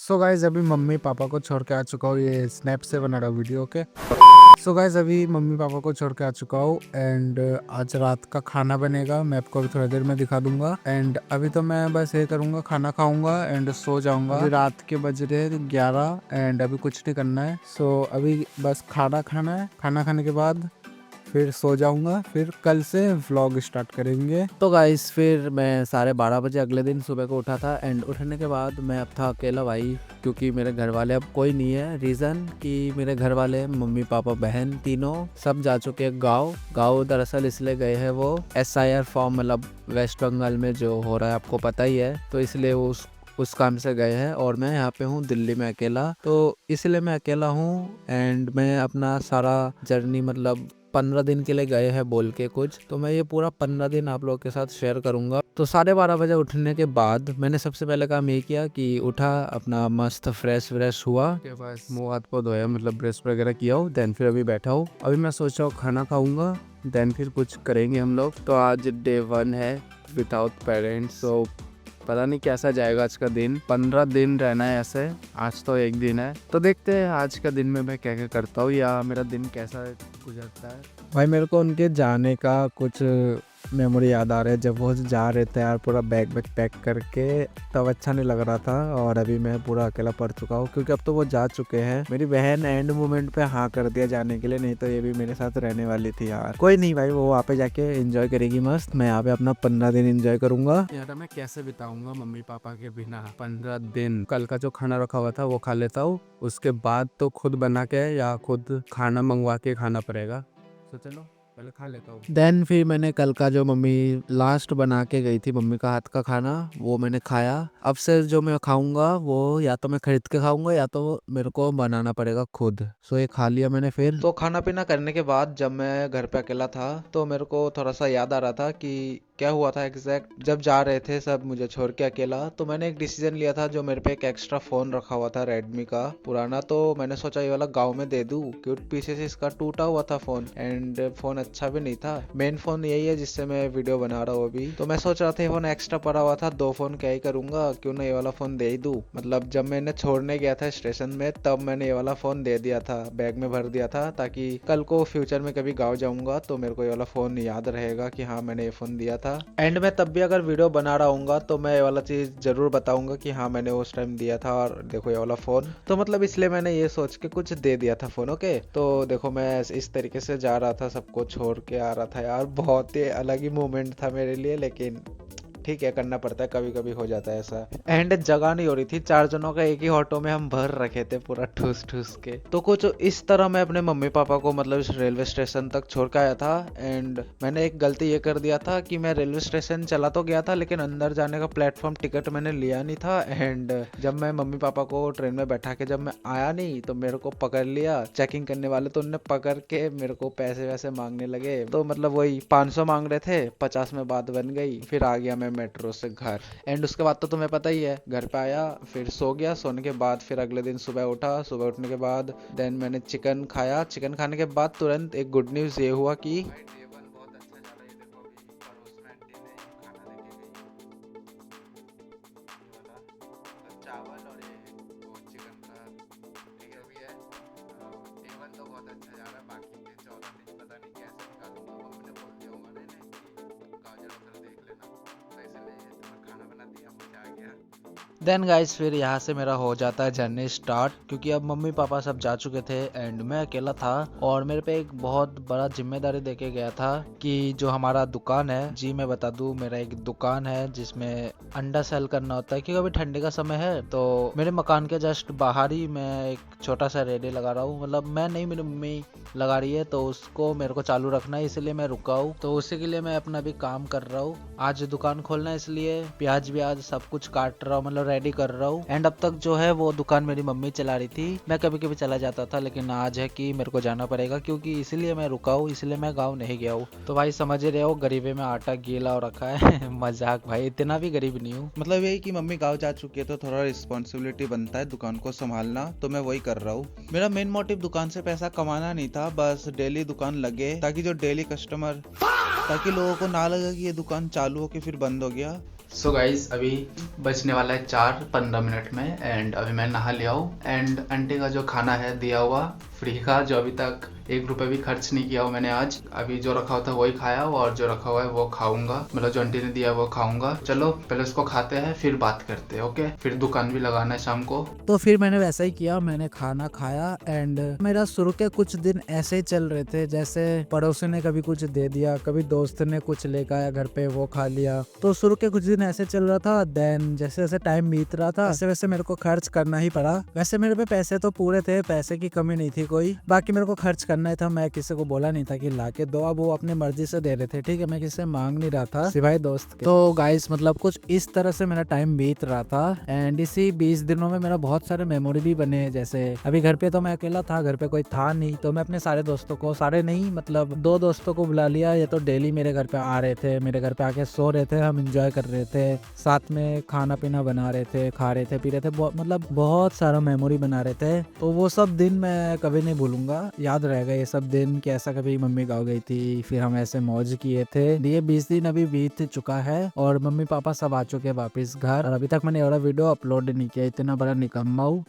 So guys अभी mummy papa को छोड़ के आ चुका हूँ। ये स्नैप से बना रहा वीडियो। ओके, सो गाइज अभी मम्मी पापा को छोड़ के आ चुका हूँ एंड आज रात का खाना बनेगा। मैं आपको अभी थोड़ी देर में दिखा दूंगा। एंड अभी तो मैं बस ये करूंगा, खाना खाऊंगा एंड सो जाऊंगा। अभी रात के बज रहे 11 एंड अभी कुछ नहीं करना है। सो अभी बस खाना खाना है। खाना खाने के बाद फिर सो जाऊंगा। फिर कल से व्लॉग स्टार्ट करेंगे। तो गाइस फिर मैं 12:30 बजे अगले दिन सुबह को उठा था एंड उठने के बाद मैं अब था अकेला भाई, क्योंकि मेरे घर वाले अब कोई नहीं है। रीज़न कि मेरे घर वाले मम्मी पापा बहन तीनों सब जा चुके हैं गाँव। दरअसल इसलिए गए हैं वो SIR फॉर्म, मतलब वेस्ट बंगाल में जो हो रहा है आपको पता ही है, तो इसलिए वो उस काम से गए हैं और मैं यहाँ पे हूँ दिल्ली में अकेला। तो इसलिए मैं अकेला हूँ एंड मैं अपना सारा जर्नी, मतलब 15 दिन के लिए गए हैं बोल के कुछ, तो मैं ये पूरा 15 दिन आप लोगों के साथ शेयर करूंगा। तो 12:30 बजे उठने के बाद मैंने सबसे पहले काम ये किया कि उठा, अपना मस्त फ्रेश हुआ के पास मुँह हाथ पाँव धोया, मतलब ब्रश वगैरह किया हो। देन फिर अभी बैठा हूँ। अभी मैं सोच रहा हूँ खाना खाऊंगा, देन फिर कुछ करेंगे हम लोग। तो आज डे 1 है विदाउट पेरेंट्स। तो पता नहीं कैसा जाएगा आज का दिन। 15 दिन रहना है ऐसे, आज तो एक दिन है। तो देखते हैं आज का दिन में मैं क्या क्या करता हूँ या मेरा दिन कैसा गुजरता है। भाई मेरे को उनके जाने का कुछ मेमोरी याद आ रहा है। जब वो जा रहे थे यार पूरा बैग पैक करके, तब अच्छा नहीं लग रहा था। और अभी मैं पूरा अकेला पड़ चुका हूँ, क्योंकि अब तो वो जा चुके हैं। मेरी बहन एंड मोमेंट पे हाँ कर दिया जाने के लिए, नहीं तो ये भी मेरे साथ रहने वाली थी यार। कोई नहीं भाई, वो वहाँ पे जाके एंजॉय करेगी मस्त। मैं यहाँ पे अपना 15 दिन एंजॉय करूंगा। यार मैं कैसे बिताऊंगा मम्मी पापा के बिना 15 दिन। कल का जो खाना रखा हुआ था वो खा लेता हूँ, उसके बाद तो खुद बना के या खुद खाना मंगवा के खाना पड़ेगा। तो चलो पहले खा लेता हूँ। देन फिर मैंने कल का जो मम्मी लास्ट बना के गई थी, मम्मी का हाथ का खाना, वो मैंने खाया। अब से जो मैं खाऊंगा वो या तो मैं खरीद के खाऊंगा या तो मेरे को बनाना पड़ेगा खुद। सो ये खा लिया मैंने। फिर तो खाना पीना करने के बाद जब मैं घर पे अकेला था तो मेरे को थोड़ा सा याद आ रहा था कि क्या हुआ था एग्जैक्ट। जब जा रहे थे सब मुझे छोड़ के अकेला, तो मैंने एक डिसीजन लिया था। जो मेरे पे एक एक्स्ट्रा फोन रखा हुआ था रेडमी का पुराना, तो मैंने सोचा ये वाला गाँव में दे दूं, क्योंकि पीछे से इसका टूटा हुआ था फोन एंड फोन अच्छा भी नहीं था। मेन फोन यही है जिससे मैं वीडियो बना रहा हूँ अभी। तो मैं सोच रहा था फोन एक्स्ट्रा पड़ा हुआ था, 2 फोन क्या ही करूंगा, क्यों ना ये वाला फोन दे ही दूं। मतलब जब मैंने छोड़ने गया था स्टेशन में, तब मैंने ये वाला फोन दे दिया था, बैग में भर दिया था, ताकि कल को फ्यूचर में कभी गाँव जाऊंगा तो मेरे को ये वाला फोन याद रहेगा कि हाँ मैंने ये फोन दिया था। एंड मैं तब भी अगर वीडियो बना रहा हूँ तो मैं ये वाला चीज जरूर बताऊंगा कि हाँ मैंने उस टाइम दिया था और देखो ये वाला फोन। तो मतलब इसलिए मैंने ये सोच के कुछ दे दिया था फोन। ओके, तो देखो मैं इस तरीके से जा रहा था, सबको छोड़ के आ रहा था यार। बहुत ही अलग ही मोमेंट था मेरे लिए, लेकिन ठीक है, करना पड़ता है, कभी कभी हो जाता है ऐसा। एंड जगह नहीं हो रही थी, 4 जनों का एक ही ऑटो में हम भर रखे थे पूरा ठूस ठूस के। तो कुछ इस तरह मैं अपने मम्मी पापा को मतलब इस रेलवे स्टेशन तक छोड़ के आया था। एंड मैंने एक गलती ये कर दिया था कि मैं रेलवे स्टेशन चला तो गया था, लेकिन अंदर जाने का प्लेटफॉर्म टिकट मैंने लिया नहीं था। एंड जब मैं मम्मी पापा को ट्रेन में बैठा के जब मैं आया नहीं, तो मेरे को पकड़ लिया चेकिंग करने वाले। तो उन्होंने पकड़ के मेरे को पैसे वैसे मांगने लगे। तो मतलब वही 500 मांग रहे थे, 50 में बात बन गई। फिर आ गया मैं मेट्रो से घर। एंड उसके बाद तो तुम्हें पता ही है, घर पे आया, फिर सो गया। सोने के बाद फिर अगले दिन सुबह उठा। सुबह उठने के बाद देन मैंने चिकन खाया। चिकन खाने के बाद तुरंत एक गुड न्यूज़ ये हुआ कि चावल और ये वो चिकन का ठीक है भी है। टेबल तो बहुत अच्छा जा रहा है, बाकी के 14 दिन पता नहीं कैसे निकालूंगा। मम्मी ने बोल दिया होगा नहीं गाजर उधर देख लेना, तो इसलिए थोड़ा खाना बना दिया, मजा आ गया। देन गाइस फिर यहाँ से मेरा हो जाता है जर्नी स्टार्ट, क्योंकि अब मम्मी पापा सब जा चुके थे एंड मैं अकेला था। और मेरे पे एक बहुत बड़ा जिम्मेदारी देके गया था कि जो हमारा दुकान है, जी मैं बता दूं, मेरा एक दुकान है जिसमें अंडा सेल करना होता है। क्योंकि अभी ठंडी का समय है, तो मेरे मकान के जस्ट बाहर ही मैं एक छोटा सा रेडी लगा रहा हूँ। मतलब मैं नहीं, मेरी मम्मी लगा रही है, तो उसको मेरे को चालू रखना है, इसलिए मैं रुका हूँ। तो उसी के लिए मैं अपना भी काम कर रहा हूँ। आज दुकान खोलना है, इसलिए प्याज व्याज सब कुछ काट रहा हूँ, मतलब रेडी कर रहा हूँ। एंड अब तक जो है वो दुकान मेरी मम्मी चला रही थी, मैं कभी कभी चला जाता था, लेकिन आज है कि मेरे को जाना पड़ेगा, क्योंकि इसलिए मैं रुका हूँ, इसलिए मैं गाँव नहीं गया हूँ। तो भाई समझ ही रहे हो, गरीबी में आटा गीला हो रखा है। मजाक भाई, इतना भी गरीब नहीं हूँ। मतलब यही कि मम्मी गाँव जा चुकी है, तो थोड़ा रिस्पॉन्सिबिलिटी बनता है दुकान को संभालना, तो मैं वही कर रहा हूँ। मेरा मेन मोटिव दुकान से पैसा कमाना नहीं था, बस डेली दुकान लगे, ताकि जो डेली कस्टमर, ताकि लोगों को ना लगे कि ये दुकान चालू हो के फिर बंद हो गया। सो गाइज अभी बजने वाला है 4:15 में एंड अभी मैं नहा लिया हूँ एंड आंटी का जो खाना है दिया हुआ फ्री का, जो अभी तक 1 रुपए भी खर्च नहीं किया हूँ मैंने आज। अभी जो रखा हुआ था वही खाया और जो रखा हुआ है वो खाऊंगा, मतलब जो आंटी ने दिया है वो खाऊंगा। चलो पहले उसको खाते हैं फिर बात करते हैं। ओके, फिर दुकान भी लगाना है शाम को। तो फिर मैंने वैसा ही किया, मैंने खाना खाया एंड मेरा शुरू के कुछ दिन ऐसे ही चल रहे थे, जैसे पड़ोसी ने कभी कुछ दे दिया, कभी दोस्त ने कुछ लेकर आया घर पे वो खा लिया। तो शुरू के कुछ दिन ऐसे चल रहा था। देन जैसे जैसे टाइम बीत रहा था वैसे वैसे मेरे को खर्च करना ही पड़ा। वैसे मेरे पे पैसे तो पूरे थे, पैसे की कमी नहीं थी कोई, बाकी मेरे को खर्च करना ही था। मैं किसी को बोला नहीं था कि ला के दो, अब वो अपनी मर्जी से दे रहे थे, ठीक है, मैं किसी से मांग नहीं रहा था सिवाय दोस्त के। तो गाइस मतलब कुछ इस तरह से मेरा टाइम बीत रहा था एंड इसी 20 दिनों में मेरा बहुत सारे मेमोरी भी बने। जैसे अभी घर पे तो मैं अकेला था, घर पे कोई था नहीं, तो मैं अपने सारे दोस्तों को, सारे नहीं मतलब 2 दोस्तों को बुला लिया। ये तो डेली मेरे घर पे आ रहे थे, मेरे घर पे आके सो रहे थे, हम एंजॉय कर रहे थे, साथ में खाना पीना बना रहे थे, खा रहे थे, पी रहे थे, मतलब बहुत सारा मेमोरी बना रहे थे। तो वो सब दिन मैं कभी नहीं भूलूंगा, याद रहेगा ये सब दिन कि ऐसा कभी मम्मी गाँव गई थी, फिर हम ऐसे मौज किए थे। ये 20 दिन अभी बीत चुका है और मम्मी पापा सब आ चुके हैं वापिस घर, और अभी तक मैंने और वीडियो अपलोड नहीं किया, इतना बड़ा निकम्मा हूँ।